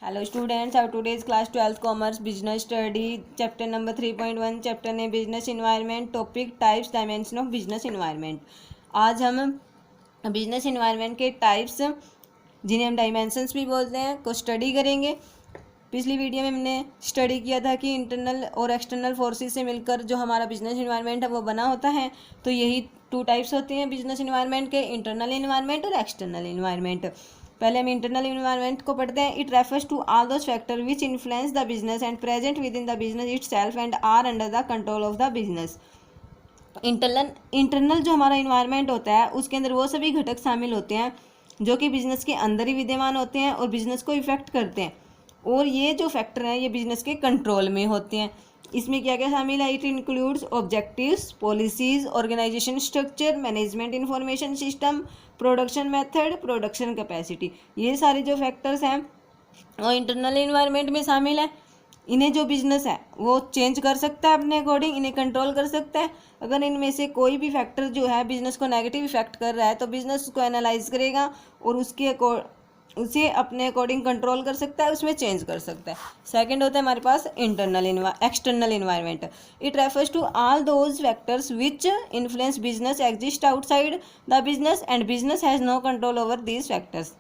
Hello students, our today's class 12th commerce business study chapter number 3.1 chapter ने business environment topic types dimension of business environment। आज हम business environment के types जिन्हें हम dimensions भी बोलते हैं को स्टडी करेंगे। पिछली वीडियो में हमने स्टडी किया था कि इंटरनल और एक्सटर्नल फोर्सेस से मिलकर जो हमारा बिजनेस इन्वायरमेंट है वो बना होता है। तो यही टू टाइप्स होते हैं बिजनेस इन्वायरमेंट के, इंटरनल इन्वायरमेंट और एक्सटर्नल इन्वायरमेंट। पहले हम इंटरनल इन्वायरमेंट को पढ़ते हैं। It refers to all those factor which influence the business and present within the business itself and are under the control of the business. Internal जो हमारा environment होता है उसके अंदर वो सभी घटक शामिल होते हैं जो कि बिजनेस के अंदर ही विद्यमान होते हैं और बिजनेस को इफेक्ट करते हैं, और ये जो फैक्टर हैं ये बिजनेस के कंट्रोल में होते हैं। इसमें क्या क्या शामिल है? It includes objectives, policies, organisation structure, management information system, production method, production capacity. ये सारे जो फैक्टर्स हैं वो इंटरनल इन्वायरमेंट में शामिल है। इन्हें जो बिजनेस है वो चेंज कर सकता है अपने अकॉर्डिंग, इन्हें कंट्रोल कर सकता है। अगर इनमें से कोई भी फैक्टर जो है बिजनेस को नेगेटिव इफेक्ट कर रहा है तो बिजनेस उसको एनालाइज करेगा और उसे अपने अकॉर्डिंग कंट्रोल कर सकता है, उसमें चेंज कर सकता है। सेकंड होता है हमारे पास external environment. It refers to all those factors which influence business exist outside the business and business has no control over these factors.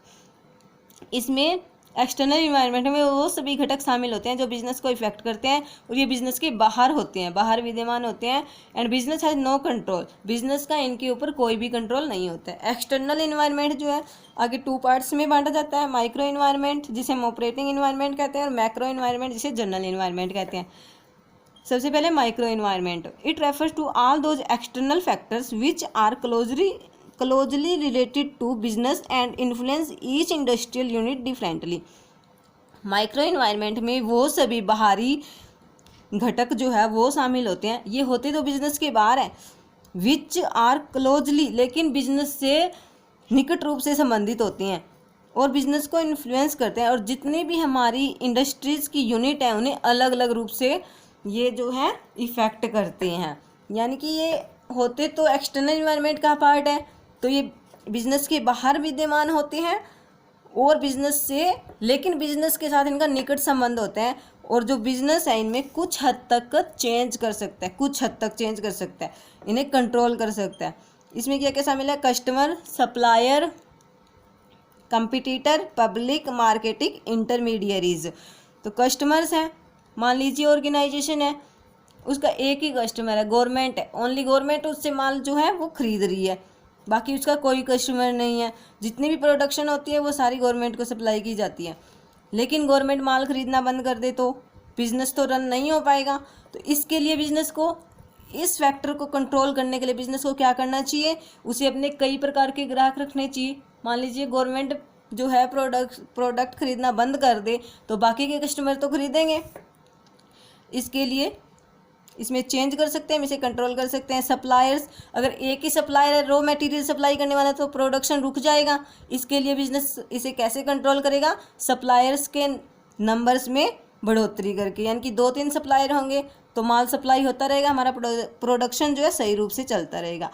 इसमें एक्सटर्नल इन्वायरमेंट में वो सभी घटक शामिल होते हैं जो बिजनेस को इफेक्ट करते हैं और ये बिजनेस के बाहर होते हैं, बाहर विद्यमान होते हैं। And business has no control, business का इनके ऊपर कोई भी कंट्रोल नहीं होता है। एक्सटर्नल इन्वायरमेंट जो है आगे टू पार्ट्स में बांटा जाता है। माइक्रो इन्वायरमेंट जिसे हम ऑपरेटिंग इन्वायरमेंट कहते हैं और मैक्रो इन्वायरमेंट जिसे जनरल इन्वायरमेंट कहते हैं। सबसे पहले micro environment. It refers to all those external factors which are closely related to business and influence each industrial unit differently। Micro environment में वो सभी बाहरी घटक जो है वो शामिल होते हैं, ये होते तो बिजनेस के बाहर है। विच आर क्लोजली, लेकिन बिजनेस से निकट रूप से संबंधित होते हैं और बिजनेस को इन्फ्लुएंस करते हैं, और जितने भी हमारी इंडस्ट्रीज की यूनिट है उन्हें अलग अलग रूप से ये जो है इफेक्ट करते हैं। यानी कि ये होते तो एक्सटर्नल इन्वायरमेंट का पार्ट है, तो ये बिजनेस के बाहर विद्यमान होते हैं और बिजनेस से, लेकिन बिजनेस के साथ इनका निकट संबंध होता है, और जो बिजनेस है इनमें कुछ हद तक चेंज कर सकता है, कुछ हद तक चेंज कर सकता है, इन्हें कंट्रोल कर सकता है। इसमें क्या क्या शामिल है? Customer, supplier, competitor, public, marketing, intermediaries. तो कस्टमर्स हैं, मान लीजिए ऑर्गेनाइजेशन है, उसका एक ही कस्टमर है, गवर्नमेंट है, ओनली गवर्नमेंट उससे माल जो है वो खरीद रही है, बाकी उसका कोई कस्टमर नहीं है। जितनी भी प्रोडक्शन होती है वो सारी गवर्नमेंट को सप्लाई की जाती है, लेकिन गवर्नमेंट माल खरीदना बंद कर दे तो बिज़नेस तो रन नहीं हो पाएगा। तो इसके लिए बिज़नेस को, इस फैक्टर को कंट्रोल करने के लिए बिज़नेस को क्या करना चाहिए? उसे अपने कई प्रकार के ग्राहक रखने चाहिए। मान लीजिए गवर्नमेंट जो है प्रोडक्ट खरीदना बंद कर दे तो बाकी के कस्टमर तो खरीदेंगे। इसके लिए इसमें चेंज कर सकते हैं, हम इसे कंट्रोल कर सकते हैं। सप्लायर्स, अगर एक ही सप्लायर है, रॉ मटेरियल सप्लाई करने वाला, तो प्रोडक्शन रुक जाएगा। इसके लिए बिजनेस इसे कैसे कंट्रोल करेगा? सप्लायर्स के नंबर्स में बढ़ोतरी करके, यानी कि 2-3 सप्लायर होंगे तो माल सप्लाई होता रहेगा, हमारा प्रोडक्शन जो है सही रूप से चलता रहेगा।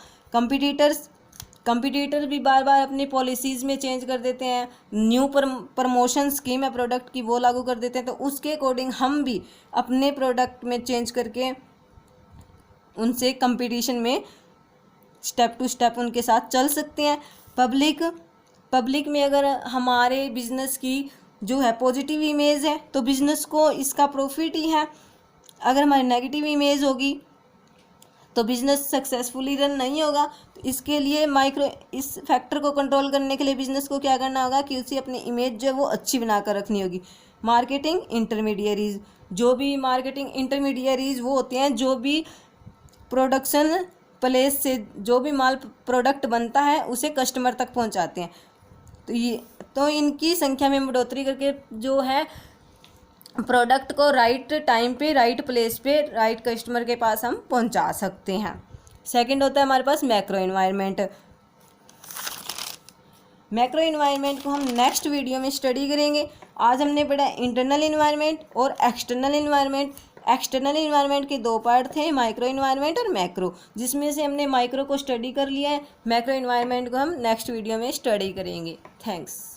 कंपटीटर भी बार बार अपनी पॉलिसीज़ में चेंज कर देते हैं, न्यू प्रमोशन स्कीम है प्रोडक्ट की वो लागू कर देते हैं, तो उसके अकॉर्डिंग हम भी अपने प्रोडक्ट में चेंज करके उनसे कंपटीशन में स्टेप टू स्टेप उनके साथ चल सकते हैं। पब्लिक में अगर हमारे बिजनेस की जो है पॉजिटिव इमेज है तो बिजनेस को इसका प्रॉफिट ही है। अगर हमारी नेगेटिव इमेज होगी तो बिजनेस सक्सेसफुली रन नहीं होगा। तो इसके लिए इस फैक्टर को कंट्रोल करने के लिए बिजनेस को क्या करना होगा कि उसे अपनी इमेज जो है वो अच्छी बनाकर रखनी होगी। मार्केटिंग इंटरमीडियरीज, जो भी मार्केटिंग इंटरमीडियरीज वो होते हैं जो भी प्रोडक्शन प्लेस से जो भी माल प्रोडक्ट बनता है उसे कस्टमर तक पहुंचाते हैं। तो इनकी संख्या में बढ़ोतरी करके जो है प्रोडक्ट को राइट टाइम पे, राइट प्लेस पे, राइट कस्टमर के पास हम पहुंचा सकते हैं। सेकंड होता है हमारे पास मैक्रो इन्वायरमेंट। मैक्रो इन्वायरमेंट को हम नेक्स्ट वीडियो में स्टडी करेंगे। आज हमने पढ़ा इंटरनल इन्वायरमेंट और एक्सटर्नल इन्वायरमेंट। एक्सटर्नल इन्वायरमेंट के 2 पार्ट थे, माइक्रो इन्वायरमेंट और मैक्रो, जिसमें से हमने माइक्रो को स्टडी कर लिया है। मैक्रो इन्वायरमेंट को हम नेक्स्ट वीडियो में स्टडी करेंगे। थैंक्स।